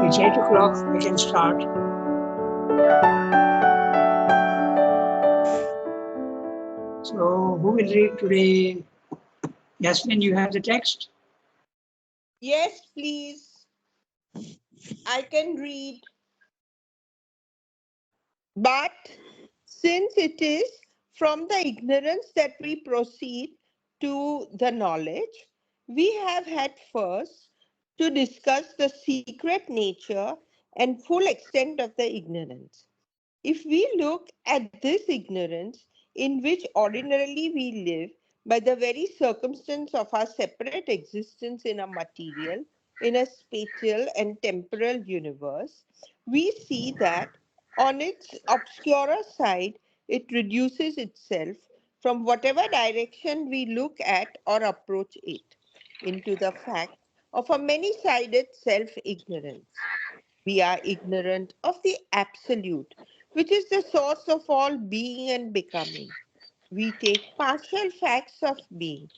It's 8 o'clock. We can start. So, who will read today? Yasmin, you have the text? Yes, please. I can read. But since it is from the ignorance that we proceed to the knowledge, we have had first to discuss the secret nature and full extent of the ignorance. If we look at this ignorance in which ordinarily we live by the very circumstance of our separate existence in a material, in a spatial and temporal universe, we see that on its obscurer side, it reduces itself from whatever direction we look at or approach it into the fact of a many-sided self-ignorance. We are ignorant of the absolute, which is the source of all being and becoming. We take partial facts of being,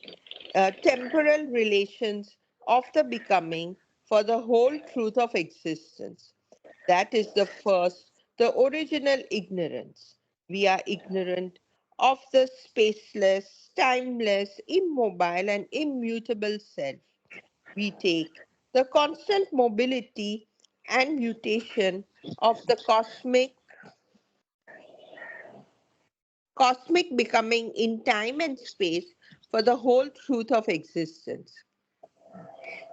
temporal relations of the becoming for the whole truth of existence. That is the first, the original ignorance. We are ignorant of the spaceless, timeless, immobile, and immutable self. We take the constant mobility and mutation of the cosmic becoming in time and space for the whole truth of existence.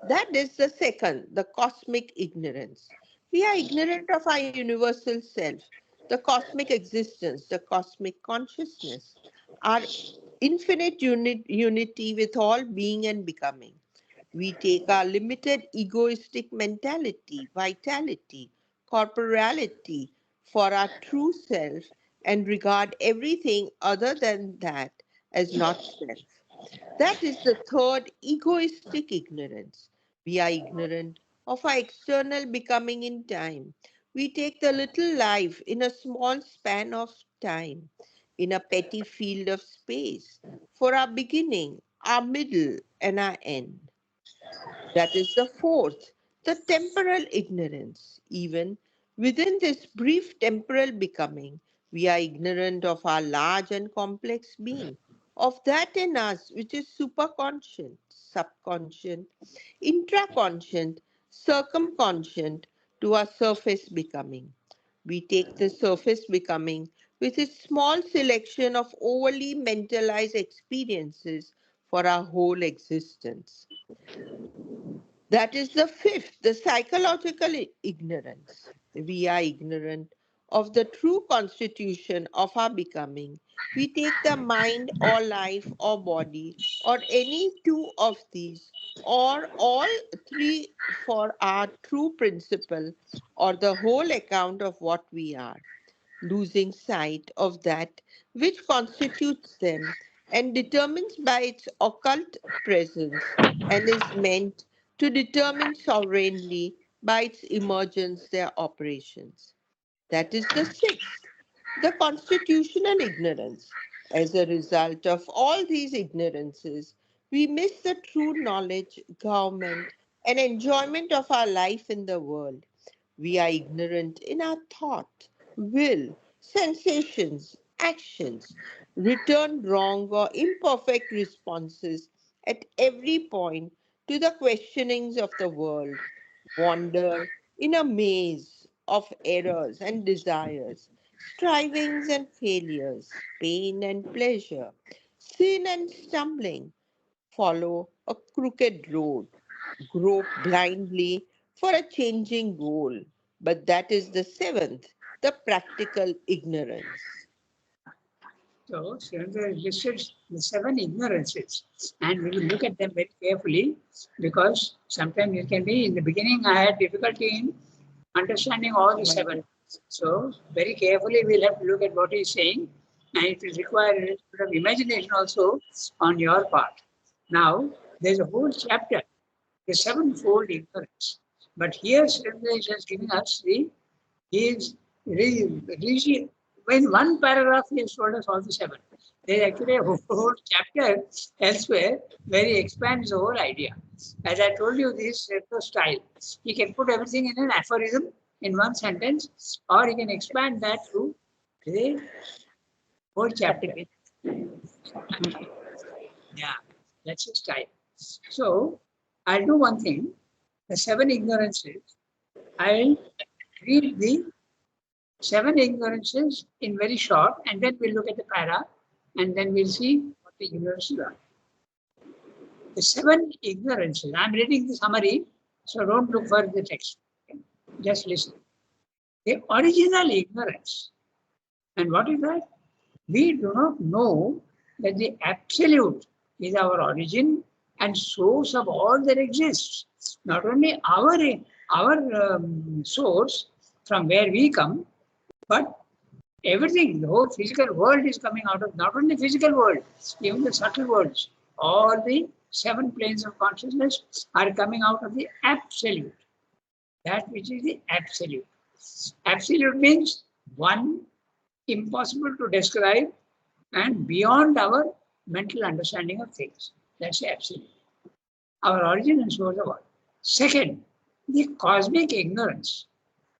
That is the second, the cosmic ignorance. We are ignorant of our universal self, the cosmic existence, the cosmic consciousness, our infinite unity with all being and becoming. We take our limited egoistic mentality, vitality, corporality for our true self and regard everything other than that as not self. That is the third, egoistic ignorance. We are ignorant of our external becoming in time. We take the little life in a small span of time, in a petty field of space, for our beginning, our middle, and our end. That is the fourth, the temporal ignorance. Even within this brief temporal becoming, we are ignorant of our large and complex being, of that in us which is superconscient, subconscient, intraconscient, circumconscient to our surface becoming. We take the surface becoming with its small selection of overly mentalized experiences for our whole existence. That is the fifth, the psychological ignorance. We are ignorant of the true constitution of our becoming. We take the mind or life or body or any two of these or all three for our true principle or the whole account of what we are, losing sight of that which constitutes them and determines by its occult presence and is meant to determine sovereignly by its emergence their operations. That is the sixth, the constitutional ignorance. As a result of all these ignorances, we miss the true knowledge, government, and enjoyment of our life in the world. We are ignorant in our thought, will, sensations, actions, return wrong or imperfect responses at every point to the questionings of the world, wander in a maze of errors and desires, strivings and failures, pain and pleasure, sin and stumbling, follow a crooked road, grope blindly for a changing goal. But that is the seventh, the practical ignorance. So, Surendra listed the 7 ignorances, and we will look at them very carefully because sometimes it can be in the beginning I had difficulty in understanding all the 7. So, very carefully we'll have to look at what he's saying, and it will require a little bit of imagination also on your part. Now, there's a whole chapter, the sevenfold ignorance. But here, Surendra is just giving us the he is in one paragraph, he has told us all the 7. There is actually a whole chapter elsewhere where he expands the whole idea. As I told you, this is the style. He can put everything in an aphorism in one sentence, or he can expand that to the whole chapter. Yeah, that's his style. So I'll do one thing. The 7 ignorances, I'll read the 7 ignorances in very short, and then we'll look at the para, and then we'll see what the ignorances are. The 7 ignorances, I'm reading the summary, so don't look for the text. Okay? Just listen. The original ignorance. And what is that? We do not know that the absolute is our origin and source of all that exists. Not only our source from where we come, but everything, the whole physical world is coming out of not only physical world, even the subtle worlds. All the 7 planes of consciousness are coming out of the absolute. That which is the absolute. Absolute means one, impossible to describe and beyond our mental understanding of things. That's the absolute. Our origin and source of all. Second, the cosmic ignorance.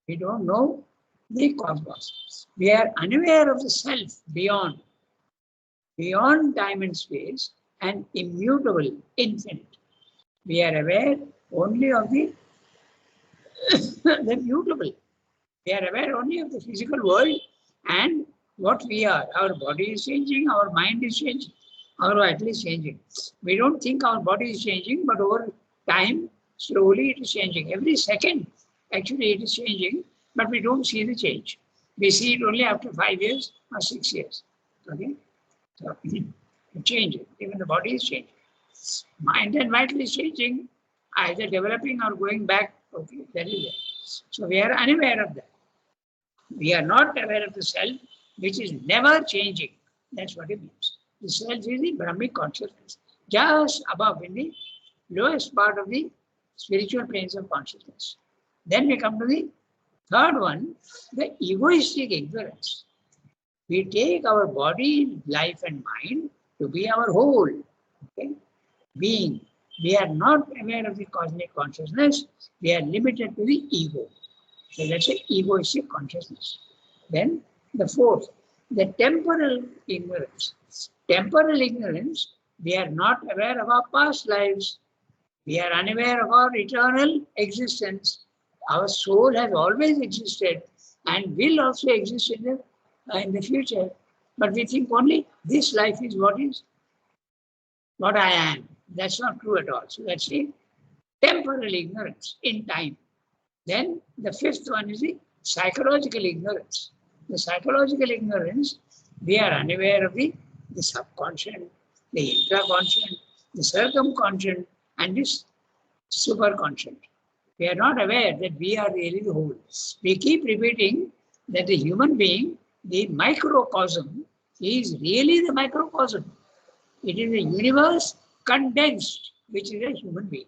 We don't know the cosmos. We are unaware of the self beyond time and space and immutable, infinite. We are aware only of the mutable. We are aware only of the physical world and what we are. Our body is changing, our mind is changing, our vital is changing. We don't think our body is changing, but over time, slowly it is changing. Every second, actually it is changing, but we don't see the change. We see it only after 5 years or 6 years. Okay? So it changes. Even the body is changing. Mind and vital is changing, either developing or going back. Okay, that is there. So we are unaware of that. We are not aware of the self, which is never changing. That's what it means. The self is the Brahmic consciousness, just above in the lowest part of the spiritual planes of consciousness. Then we come to the third one, the egoistic ignorance. We take our body, life and mind to be our whole being. We are not aware of the cosmic consciousness. We are limited to the ego. So that's an egoistic consciousness. Then the fourth, the temporal ignorance. Temporal ignorance, we are not aware of our past lives. We are unaware of our eternal existence. Our soul has always existed and will also exist in the future. But we think only this life is what I am. That's not true at all. So that's the temporal ignorance in time. Then the fifth one is the psychological ignorance. The psychological ignorance, we are unaware of the subconscious, the intraconscious, the circumconscious, and this superconscious. We are not aware that we are really the whole. We keep repeating that the human being, the microcosm, is really the microcosm. It is the universe condensed, which is a human being.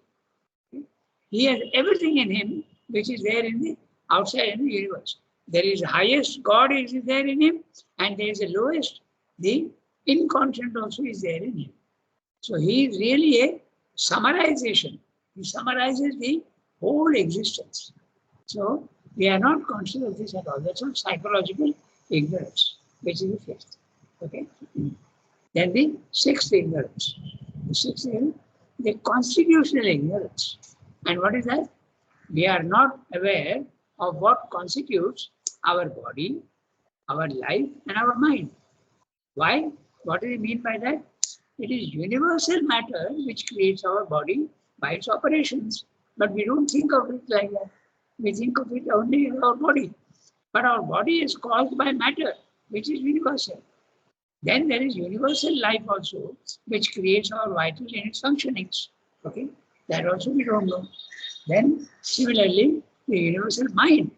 He has everything in him, which is there in the outside in the universe. There is the highest God is there in him, and there is the lowest, the inconscient also is there in him. So he is really a summarization. He summarizes the whole existence. So we are not conscious of this at all. That's not psychological ignorance, which is the fifth. Okay. Then the sixth ignorance. The sixth is the constitutional ignorance. And what is that? We are not aware of what constitutes our body, our life, and our mind. Why? What do we mean by that? It is universal matter which creates our body by its operations. But we don't think of it like that. We think of it only in our body. But our body is caused by matter, which is universal. Then there is universal life also, which creates our vitals and its functionings. Okay, that also we don't know. Then similarly, the universal mind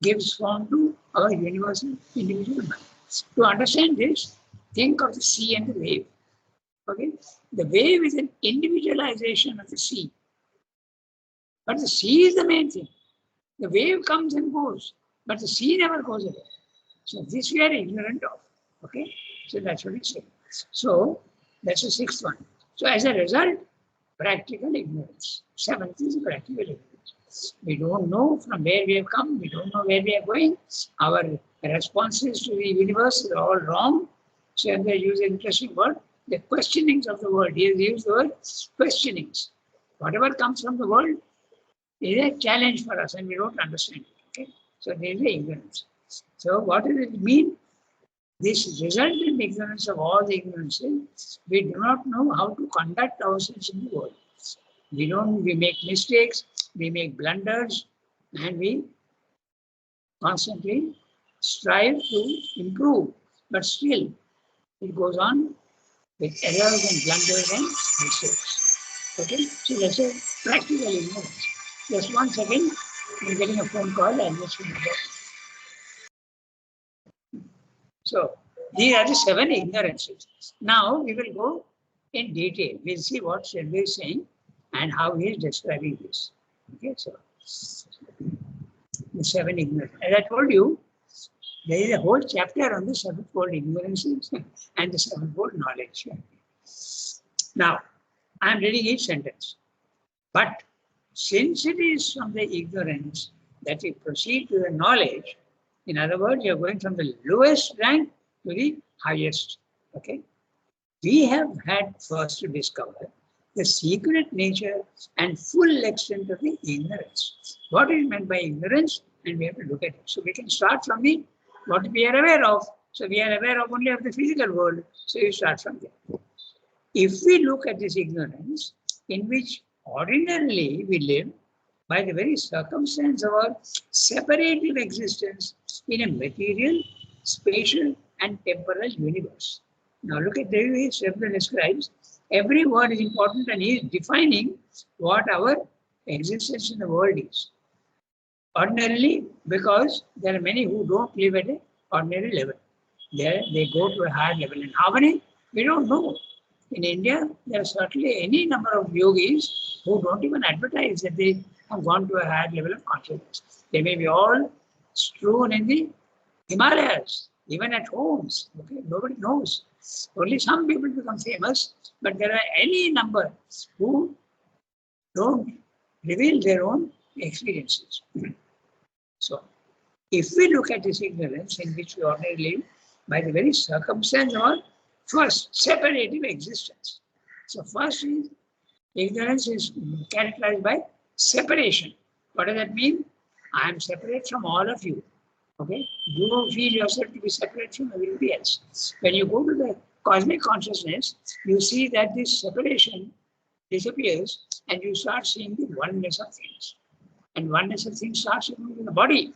gives form to our universal individual mind. To understand this, think of the sea and the wave. Okay, the wave is an individualization of the sea, but the sea is the main thing. The wave comes and goes, but the sea never goes away. So this we are ignorant of. Okay, so that's what we say. So that's the sixth one. So as a result, practical ignorance. Seventh is practical ignorance. We don't know from where we have come. We don't know where we are going. Our responses to the universe are all wrong. So they use an interesting word, the questionings of the world. He has used the word questionings. Whatever comes from the world is a challenge for us and we don't understand it. Okay? So there is the ignorance. So what does it mean? This resultant ignorance of all the ignorances, we do not know how to conduct ourselves in the world. We make mistakes, we make blunders, and we constantly strive to improve. But still, it goes on with errors and blunders and mistakes. Okay, so that's a practical ignorance. Just 1 second, I'm getting a phone call. I'll just finish that. So these are the 7 ignorances. Now we will go in detail. We'll see what Shelby is saying and how he is describing this. Okay, so the 7 ignorances. As I told you, there is a whole chapter on the 7-fold ignorances and the 7-fold knowledge. Now, I am reading each sentence. But since it is from the ignorance that we proceed to the knowledge, in other words, you are going from the lowest rank to the highest. Okay, we have had first to discover the secret nature and full extent of the ignorance. What is meant by ignorance? And we have to look at it. So we can start from the what we are aware of. So we are aware of only of the physical world. So you start from there. If we look at this ignorance, in which ordinarily we live by the very circumstance of our separative existence in a material, spatial, and temporal universe. Now look at the way Srebra describes. Every word is important and he is defining what our existence in the world is. Ordinarily, because there are many who don't live at an ordinary level. They go to a higher level. And how many? We don't know. In India, there are certainly any number of yogis who don't even advertise that they have gone to a higher level of consciousness. They may be all strewn in the Himalayas, even at homes. Okay, nobody knows. Only some people become famous, but there are any number who don't reveal their own experiences. So, if we look at this ignorance in which we ordinarily live by the very circumstance of our first separative existence. So first is ignorance is characterized by separation. What does that mean? I am separate from all of you. Okay? You feel yourself to be separate from everybody else. When you go to the cosmic consciousness, you see that this separation disappears and you start seeing the oneness of things. And oneness of things starts in the body.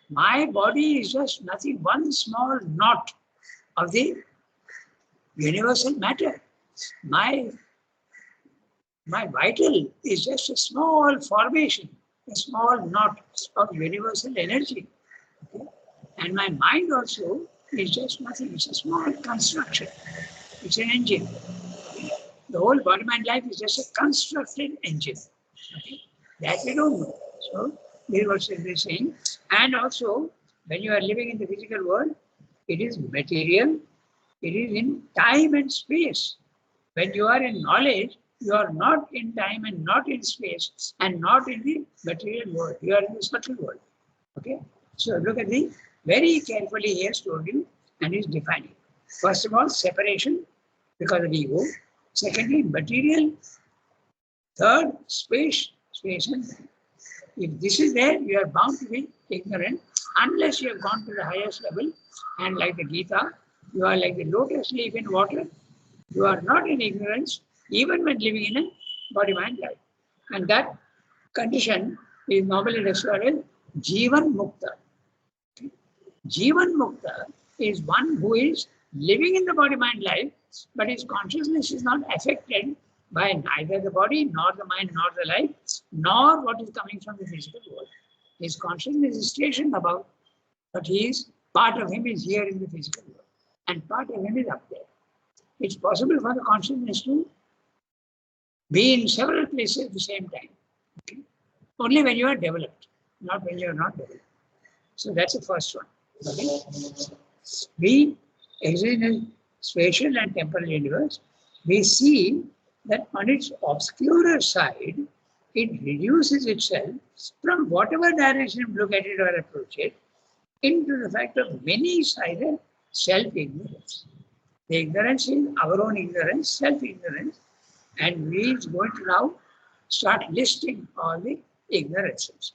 My body is just nothing, one small knot of the universal matter. My vital is just a small formation, a small knot of universal energy. Okay? And my mind also is just nothing, it's a small construction. It's an engine. The whole body-mind life is just a constructed engine. Okay? That we don't know. So, this is what they're saying. And also, when you are living in the physical world, it is material, it is in time and space. When you are in knowledge, you are not in time and not in space and not in the material world. You are in the subtle world. Okay? So look at the very carefully he has told you and is defining. First of all, separation because of ego. Secondly, material. Third, space and time. If this is there, you are bound to be ignorant unless you have gone to the highest level. And like the Gita, you are like the lotus leaf in water. You are not in ignorance even when living in a body-mind life. And that condition is normally described as Jivan Mukta. Jivan Mukta is one who is living in the body-mind life, but his consciousness is not affected by neither the body, nor the mind, nor the life, nor what is coming from the physical world. His consciousness is stationed above, but part of him is here in the physical world, and part of him is up there. It's possible for the consciousness to be in several places at the same time. Okay? Only when you are developed, not when you are not developed. So that's the first one. Okay? We exist in a spatial and temporal universe. We see that on its obscurer side, it reduces itself from whatever direction you look at it or approach it into the fact of many-sided self-ignorance. The ignorance is our own ignorance, self-ignorance, and we are going to now start listing all the ignorances.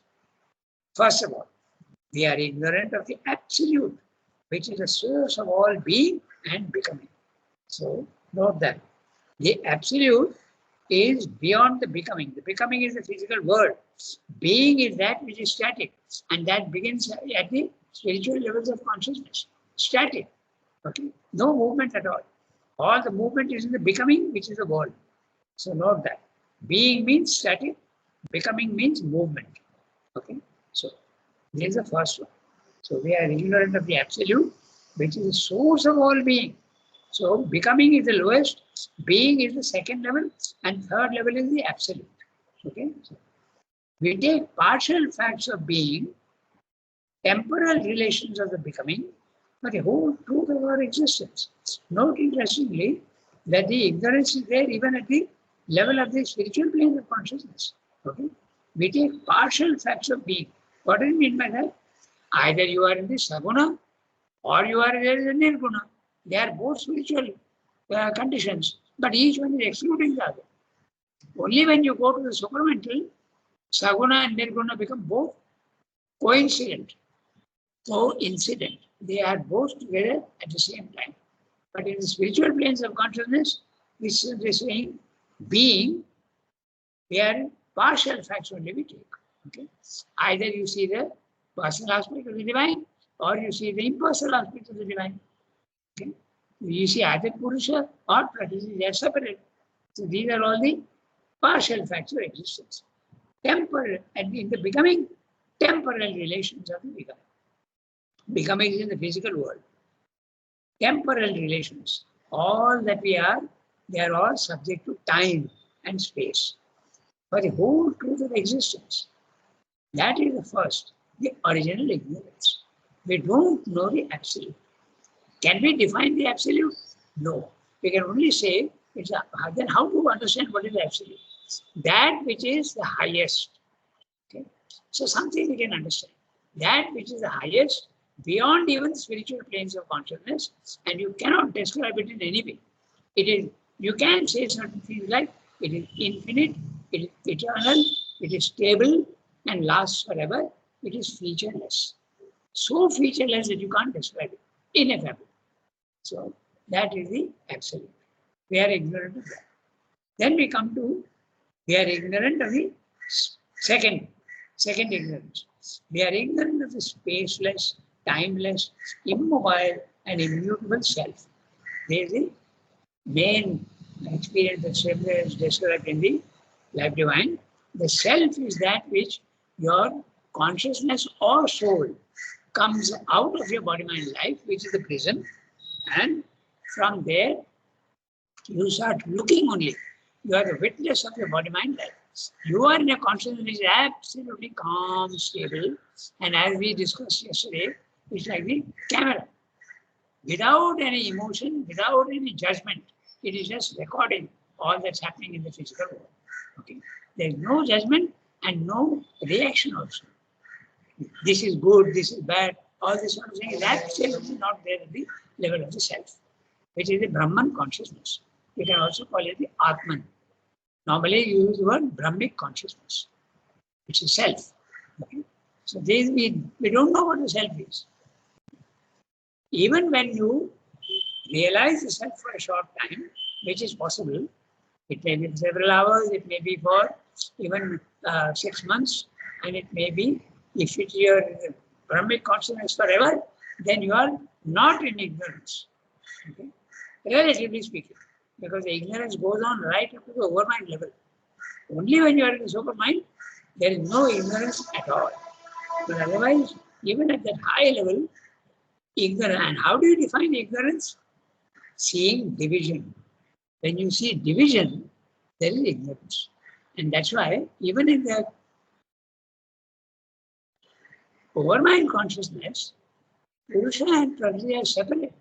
First of all, we are ignorant of the absolute, which is the source of all being and becoming. So, note that the absolute is beyond the becoming. The becoming is the physical world. Being is that which is static, and that begins at the spiritual levels of consciousness. Static. Okay? No movement at all. All the movement is in the becoming, which is the world. So note that. Being means static, becoming means movement. Okay? So this is the first one. So we are ignorant of the absolute, which is the source of all being. So becoming is the lowest, being is the second level, and third level is the absolute. Okay? So we take partial facts of being, temporal relations of the becoming, but the whole truth of our existence. Note interestingly that the ignorance is there even at the level of the spiritual plane of consciousness. Okay? We take partial facts of being. What do you mean by that? Either you are in the saguna or you are there in the nirguna. They are both spiritual conditions, but each one is excluding the other. Only when you go to the supramental, saguna and nirguna become both coincident, coincident. They are both together at the same time. But in the spiritual planes of consciousness, this is saying being, they are partial facts only we take. Okay? Either you see the personal aspect of the divine, or you see the impersonal aspect of the divine. Okay? You see either Purusha or Prakriti, they are separate. So these are all the partial facts of existence. Temporal, and in the becoming, temporal relations of the becoming. Becoming is in the physical world. Temporal relations, all that we are, they are all subject to time and space. For the whole truth of existence, that is the first, the original ignorance. We don't know the absolute. Can we define the absolute? No. We can only say, then how to understand what is the absolute? That which is the highest. Okay? So something we can understand. That which is the highest, beyond even spiritual planes of consciousness, and you cannot describe it in any way. It is, you can say certain things like it is infinite, it is eternal, it is stable and lasts forever, it is featureless. So featureless that you can't describe it. Ineffable. So that is the absolute. We are ignorant of that. Then we come to, we are ignorant of the second ignorance. We are ignorant of the spaceless, timeless, immobile, and immutable self. There is the main experience that Srila is described in the Life Divine. The self is that which your consciousness or soul comes out of your body-mind life, which is the prison, and from there you start looking only. You are the witness of your body-mind life. You are in a consciousness which is absolutely calm, stable, and as we discussed yesterday, it's like the camera. Without any emotion, without any judgment, it is just recording all that's happening in the physical world. Okay? There is no judgment and no reaction also. This is good, this is bad, all this sort of thing is absolutely not there at the level of the self, which is the Brahman consciousness. You can also call it the Atman. Normally you use the word Brahmic consciousness, which is self. Okay? So this we don't know what the self is. Even when you realize the self for a short time, which is possible, it may be several hours, it may be for even 6 months, and it may be, if it's your Brahmic consciousness forever, then you are not in ignorance. Okay? Relatively speaking, because the ignorance goes on right up to the overmind level. Only when you are in the supermind, there is no ignorance at all. But otherwise, even at that high level, ignorance. And how do you define ignorance? Seeing division. When you see division, there is ignorance. And that's why even in the overmind consciousness, Purusha and Prakriti are separate.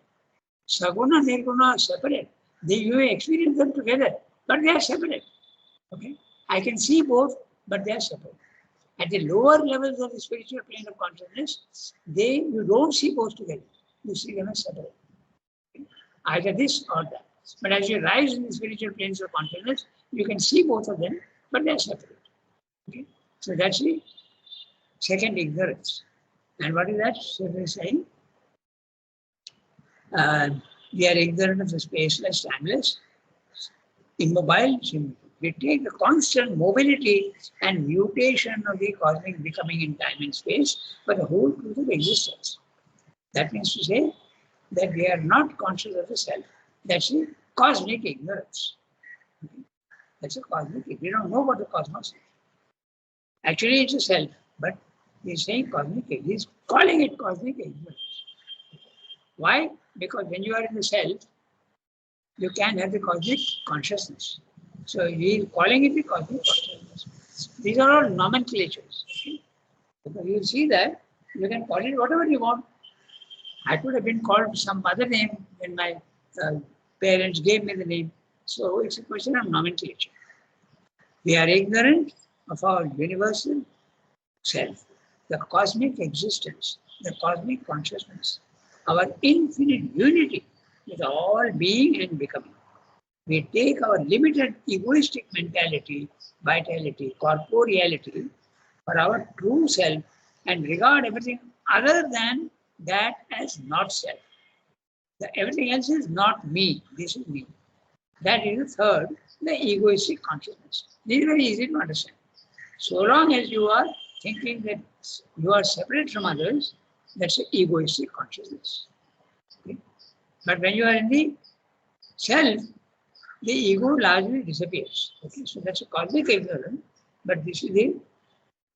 Saguna and Nirguna are separate. You experience them together, but they are separate. Okay? I can see both, but they are separate. At the lower levels of the spiritual plane of consciousness, you don't see both together. You see them as separate. Okay? Either this or that. But as you rise in the spiritual planes of consciousness, you can see both of them, but they are separate. Okay? So that's the second ignorance. And what is that? So they're saying, we are ignorant of the spaceless, timeless, immobile. We take the constant mobility and mutation of the cosmic becoming in time and space for the whole truth of existence. That means to say that we are not conscious of the self. That's a cosmic ignorance. That's a cosmic ignorance. We don't know what the cosmos is. Actually, it's a self, but he's saying cosmic ignorance. He's calling it cosmic ignorance. Why? Because when you are in the self, you can have the cosmic consciousness. So he is calling it the cosmic consciousness. These are all nomenclatures. Okay? Because you will see that you can call it whatever you want. I could have been called some other name when my parents gave me the name. So it's a question of nomenclature. We are ignorant of our universal self, the cosmic existence, the cosmic consciousness, our infinite unity with all being and becoming. We take our limited egoistic mentality, vitality, corporeality for our true self and regard everything other than that as not self. Everything else is not me, this is me. That is the third, the egoistic consciousness. This is very easy to understand. So long as you are thinking that you are separate from others, that's an egoistic consciousness. Okay? But when you are in the self, the ego largely disappears. Okay? So that's a cosmic ignorance, but this is the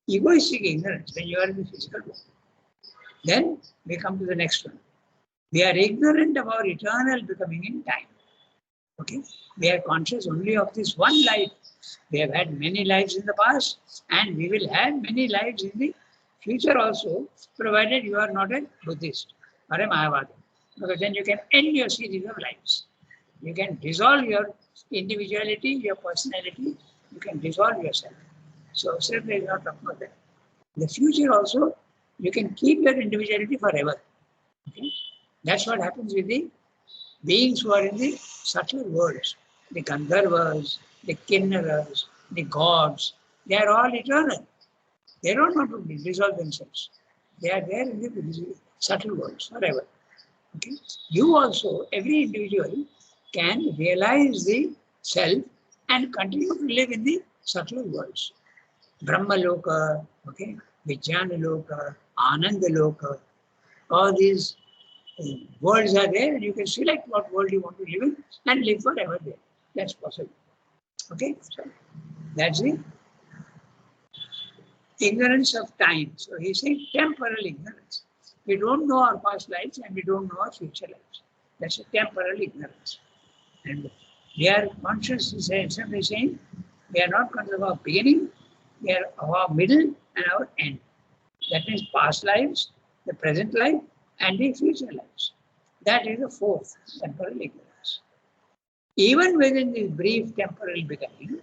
egoistic ignorance when you are in the physical world. Then we come to the next one. We are ignorant of our eternal becoming in time. Okay? We are conscious only of this one life. We have had many lives in the past, and we will have many lives in the future also, provided you are not a Buddhist or a Mayavadi. Because then you can end your series of lives. You can dissolve your individuality, your personality, you can dissolve yourself. So certainly is not talking about that. In the future also, you can keep your individuality forever. Okay? That's what happens with the beings who are in the subtle worlds. The Gandharvas, the Kinnaras, the gods, they are all eternal. They don't want to dissolve themselves. They are there in the subtle worlds forever. Okay? You also, every individual, can realize the self and continue to live in the subtle worlds. Brahma Loka, okay, Vijnana Loka, Ananda Loka, all these worlds are there, and you can select what world you want to live in and live forever there. That's possible. Okay, so that's the ignorance of time. So he's saying temporal ignorance. We don't know our past lives and we don't know our future lives. That's a temporal ignorance. And we are conscious, simply saying, we are not conscious of our beginning, we are of our middle and our end. That means past lives, the present life, and the future lives. That is the fourth, temporal ignorance. Even within this brief temporal becoming,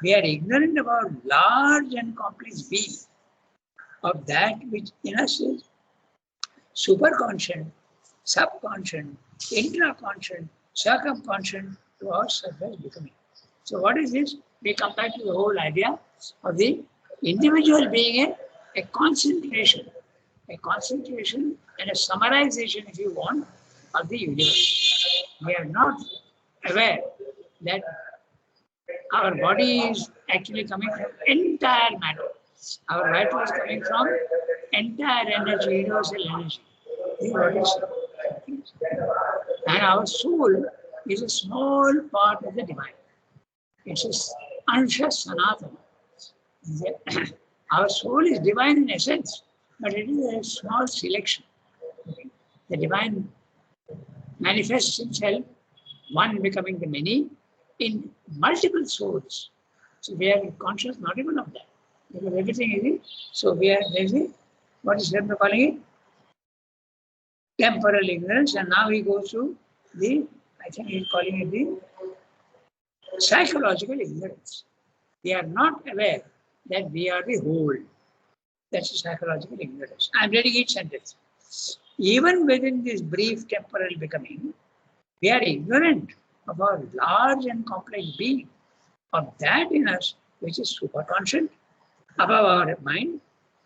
we are ignorant of our large and complex being, of that which in us is superconscious, subconscious, intraconscious, circumconscious to our surface becoming. So what is this? We come back to the whole idea of the individual being a concentration and a summarization, if you want, of the universe. We are not aware that our body is actually coming from entire matter. Our vital is coming from entire energy, universal energy. This is what is. And our soul is a small part of the divine. It's a Ansha Sanatana. Our soul is divine in essence, but it is a small selection. Okay? The divine manifests himself, one becoming the many, in multiple souls. So we are conscious not even of that. Because everything is, so we are, there's a, what is Srila calling it? temporal ignorance, and now he goes to the, I think he's calling it the psychological ignorance. We are not aware that we are the whole. That's a psychological ignorance. I'm reading each sentence. Even within this brief temporal becoming, we are ignorant of our large and complex being, of that in us which is superconscient, above our mind,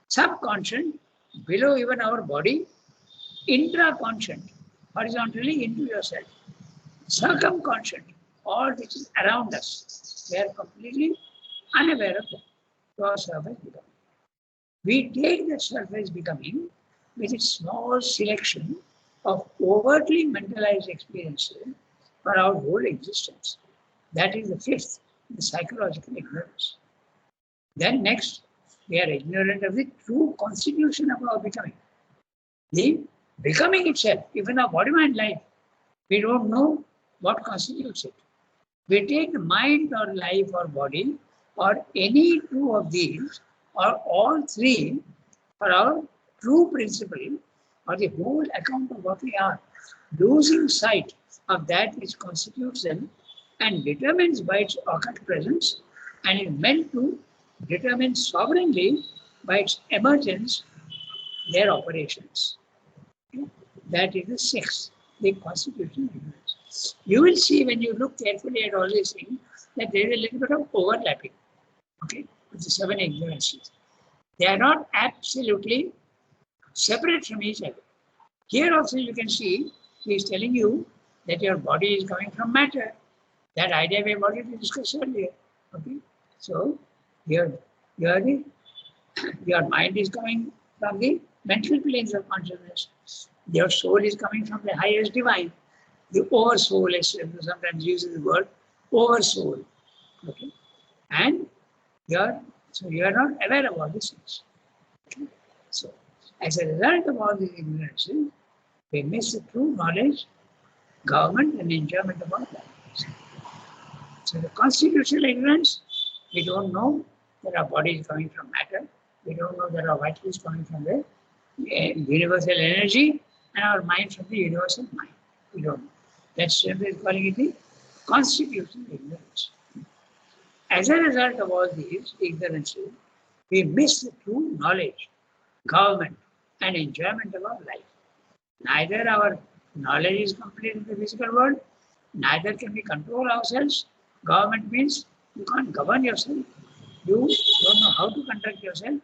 subconscious, below even our body, intraconscient, horizontally into yourself, circumconscient, all which is around us. We are completely unaware of that, to our surface becoming. We take that surface becoming with its small selection of overtly mentalized experiences for our whole existence. That is the fifth, the psychological ignorance. Then next, we are ignorant of the true constitution of our becoming. The becoming itself, even our body, mind, life, we don't know what constitutes it. We take the mind or life or body or any two of these or all three for our true principle or the whole account of what we are, losing sight of that which constitutes them and determines by its occult presence and is meant to determine sovereignly by its emergence their operations. That is the sixth, the constitutional ignorance. You will see when you look carefully at all these things that there is a little bit of overlapping, okay, with the seven ignorances. They are not absolutely separate from each other. Here also you can see he is telling you that your body is coming from matter. That idea we have already discussed earlier. Okay, so your mind is coming from the mental planes of consciousness. Your soul is coming from the highest divine. The oversoul, as sometimes uses the word oversoul. Okay, and you are not aware of all these things. Okay? So as a result of all these ignorances, we miss the true knowledge, government, and enjoyment of our lives. So the constitutional ignorance, we don't know that our body is coming from matter. We don't know that our vital is coming from the universal energy and our mind from the universal mind. We don't know. That's why we're calling it the constitutional ignorance. As a result of all these ignorances, we miss the true knowledge, government, and enjoyment of our life. Neither our knowledge is complete in the physical world, neither can we control ourselves. Government means you can't govern yourself. You don't know how to conduct yourself,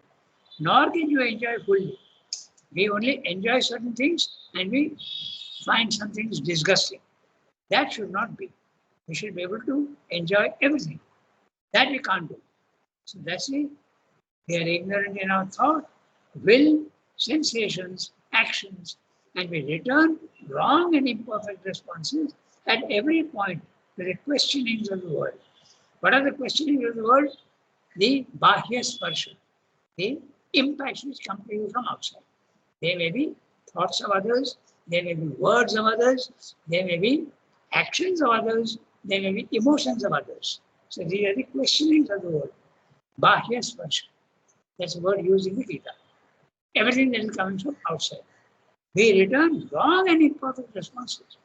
nor can you enjoy fully. We only enjoy certain things and we find some things disgusting. That should not be. We should be able to enjoy everything. That we can't do. So that's it. We are ignorant in our thought, will, sensations, actions, and we return wrong and imperfect responses at every point to the questionings of the world. What are the questionings of the world? The bahya sparsha, the impacts which come to you from outside. They may be thoughts of others, they may be words of others, they may be actions of others, they may be emotions of others. So these are the questionings of the world. Bahya sparsha. That's the word used in the Gita. Everything that is coming from outside. We return wrong and imperfect responses.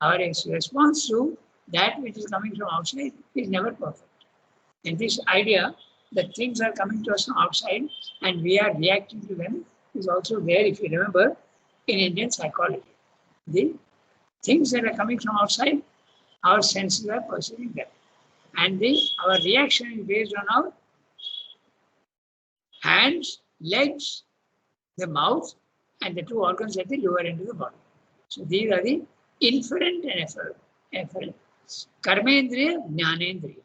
Our response to that which is coming from outside is never perfect. And this idea that things are coming to us from outside and we are reacting to them is also there, if you remember, in Indian psychology. The things that are coming from outside, our senses are perceiving them. And our reaction is based on our hands, legs, the mouth, and the two organs at the lower end of the body. So these are the inferent and efferent. Karmendriya, Jnanendriya.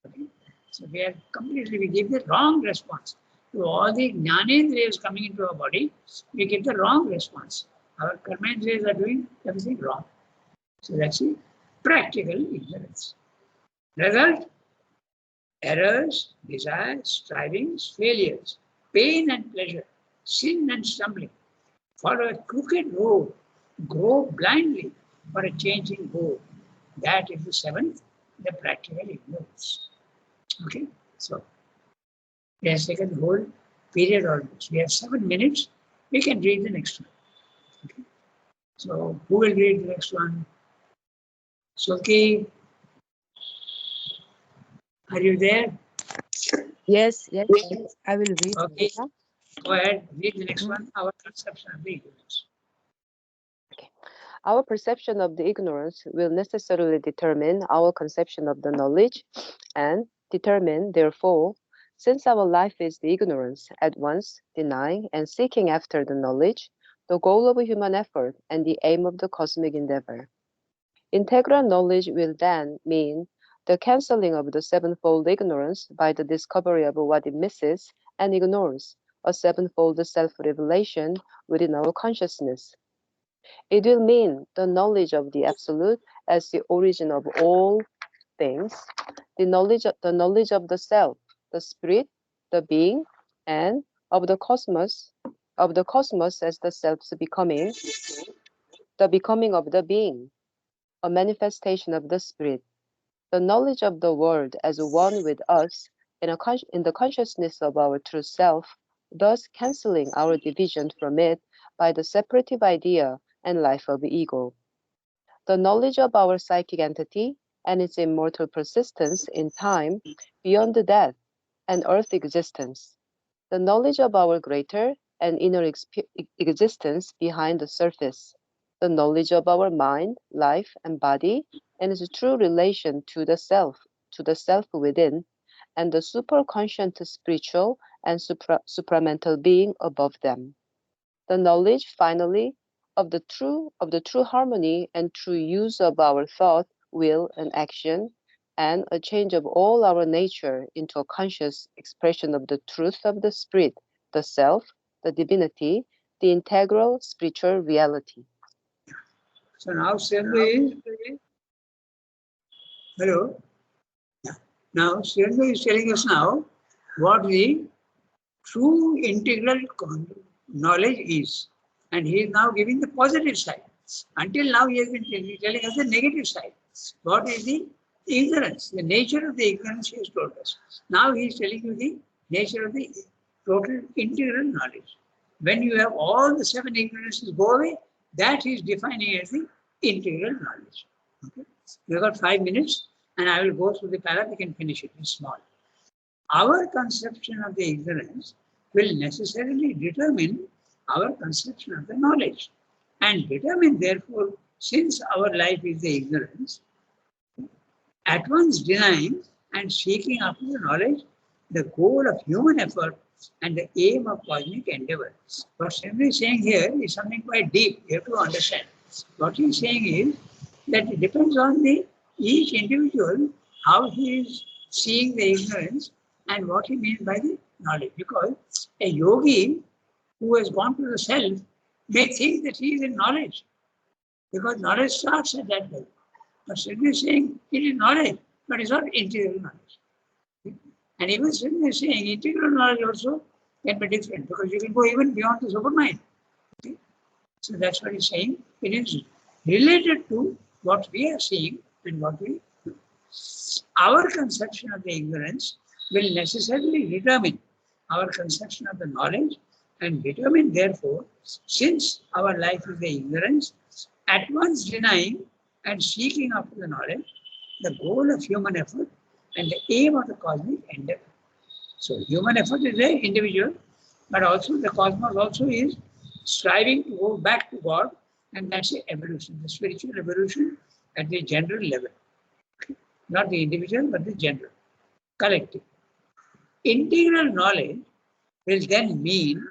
Okay? So we give the wrong response. To all the Jnanendriyas coming into our body, we give the wrong response. Our Karmendriyas are doing everything wrong. So that's the practical ignorance. Result, errors, desires, strivings, failures, pain and pleasure, sin and stumbling. Follow a crooked road, grow blindly for a changing goal. That is the seventh, the practical ignorance. Okay, so we have taken the whole period almost. We have 7 minutes. We can read the next one. Okay. So who will read the next one? Sulki, are you there? Yes, I will read. Okay, go ahead, read the next Mhm. one. Our conception of the ignorance. Our perception of the ignorance will necessarily determine our conception of the knowledge and determine, therefore, since our life is the ignorance, at once denying and seeking after the knowledge, the goal of human effort and the aim of the cosmic endeavor. Integral knowledge will then mean the cancelling of the sevenfold ignorance by the discovery of what it misses and ignores, a sevenfold self-revelation within our consciousness. It will mean the knowledge of the Absolute as the origin of all things, the knowledge of the self, the spirit, the being, and of the cosmos as the self's becoming, the becoming of the being, a manifestation of the spirit, the knowledge of the world as one with us in the consciousness of our true self, thus cancelling our division from it by the separative idea and life of ego. The knowledge of our psychic entity and its immortal persistence in time beyond death and earth existence. The knowledge of our greater and inner existence behind the surface. The knowledge of our mind, life, and body and its true relation to the self within, and the superconscient spiritual and supramental being above them. The knowledge, finally, of the true harmony and true use of our thought, will, and action, and a change of all our nature into a conscious expression of the truth of the spirit, the self, the divinity, the integral spiritual reality. So now Srindu is, hello? Yeah. Now Srindu is telling us now what the true integral knowledge is. And he is now giving the positive side. Until now, he has been telling us the negative side. What is the ignorance? The nature of the ignorance he has told us. Now he is telling you the nature of the total integral knowledge. When you have all the seven ignorances go away, that he is defining as the integral knowledge. Okay? We have got 5 minutes, and I will go through the para. We can finish it. It's small. Our conception of the ignorance will necessarily determine our conception of the knowledge and determine, therefore, since our life is the ignorance, at once denying and seeking after the knowledge, the goal of human effort and the aim of cosmic endeavor. What Srimad is saying here is something quite deep. You have to understand. What he is saying is that it depends on each individual how he is seeing the ignorance and what he means by the knowledge. Because a yogi who has gone to the self may think that he is in knowledge, because knowledge starts at that level. But Sridhar is saying it is knowledge, but it's not integral knowledge. And even Sridhar is saying integral knowledge also can be different, because you can go even beyond the supermind. Okay? So that's what he's saying. It is related to what we are seeing and what we do. Our conception of the ignorance will necessarily determine our conception of the knowledge and determine, therefore, since our life is the ignorance, at once denying and seeking after the knowledge, the goal of human effort and the aim of the cosmic endeavor. So human effort is the individual, but also the cosmos also is striving to go back to God, and that's the evolution, the spiritual evolution at the general level. Not the individual, but the general, collective. Integral knowledge will then mean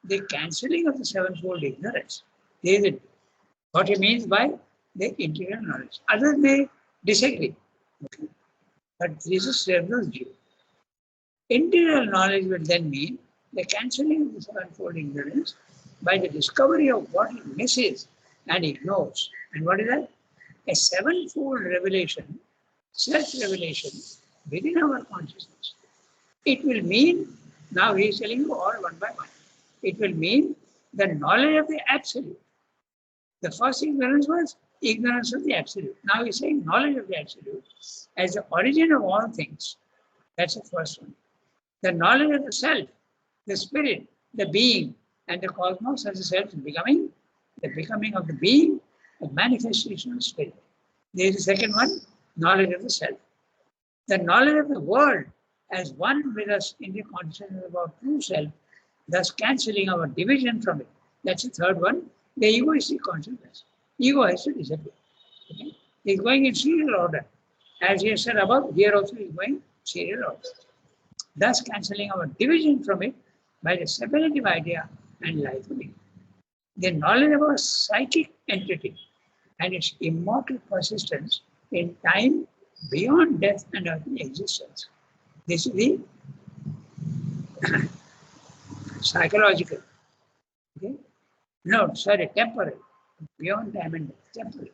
the cancelling of the sevenfold ignorance. There is what he means by the integral knowledge. Others may disagree, okay? But this is Sridhar's view. Integral knowledge will then mean the cancelling of the sevenfold ignorance by the discovery of what it misses and ignores. And what is that? A sevenfold revelation, self-revelation within our consciousness. It will mean, now he is telling you all one by one, it will mean the knowledge of the absolute. The first ignorance was ignorance of the absolute. Now he's saying knowledge of the absolute as the origin of all things. That's the first one. The knowledge of the self, the spirit, the being, and the cosmos as the self becoming the becoming of the being, a manifestation of spirit. There is the second one, knowledge of the self. The knowledge of the world as one with us in the consciousness of our true self, thus cancelling our division from it. That's the third one, the egoistic consciousness. Ego has to disappear. Okay? It's going in serial order. As you said above, here also is going serial order. Thus cancelling our division from it by the separative idea and life of it. The knowledge of our psychic entity and its immortal persistence in time beyond death and earthly existence. This is the psychological. Okay? No, sorry, temporal. Beyond time and death, temporal.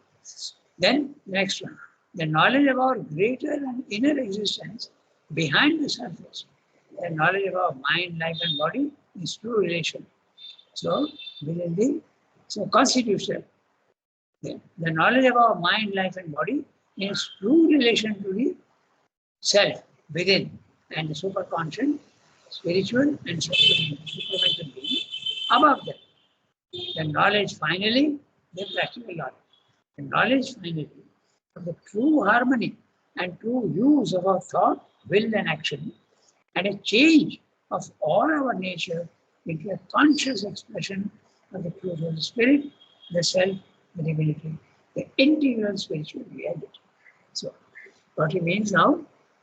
Then, next one. The knowledge of our greater and inner existence behind the surface. The knowledge of our mind, life, and body is true relation. So, within the constitutional. The knowledge of our mind, life, and body is true relation to the self within and the superconscious, spiritual, and supramental being above them. The knowledge finally, the practical knowledge. The knowledge finally of the true harmony and true use of our thought, will, and action, and a change of all our nature into a conscious expression of the truth of the spirit, the self, the divinity, the integral spiritual reality. So, what it means now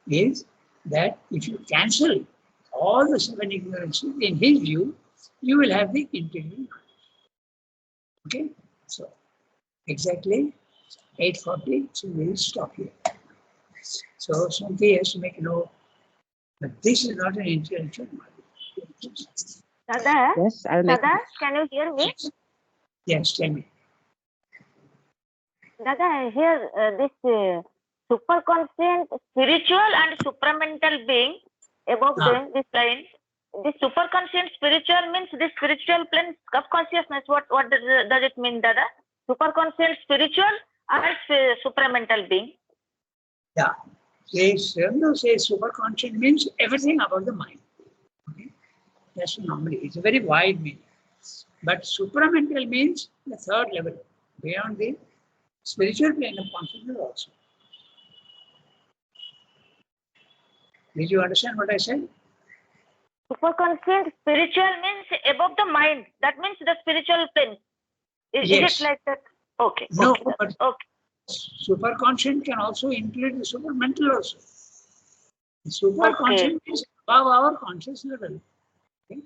is that if you cancel all the seven ignorances, in his view, you will have the integral knowledge. Okay? So, exactly 8:40, so we will stop here. So, somebody has to make a note, but this is not an intellectual knowledge. Dada, Yes, I'll make Dada, can you hear me? Yes, tell me. Dada, here this superconscient spiritual and supramental being above them, this line. This superconscient spiritual means the spiritual plane of consciousness. What does it mean, Dada? Superconscient spiritual and supramental being. Yeah. Says superconscious means everything about the mind. Okay? That's normally, it's a very wide meaning. But supramental means the third level, beyond the spiritual plane of consciousness also. Did you understand what I said? Superconscient spiritual means above the mind. That means the spiritual plane. Is Yes. it like that? Okay. No, okay, but okay. superconscious can also include the supermental also. The superconscious is above our conscious level. Okay?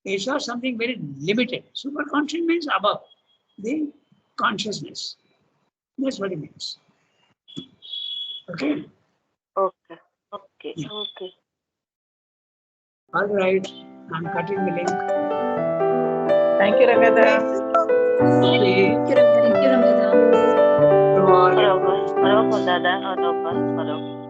It's not something very limited. Superconscious means above the consciousness. That's what it means. Okay? Okay. Okay. Yeah. Okay. All right. I'm cutting the link. Thank you, Rangada. Okay. Thank you, Ramada. To all. Barabar. Barabar, Dada. Barabar. Barabar.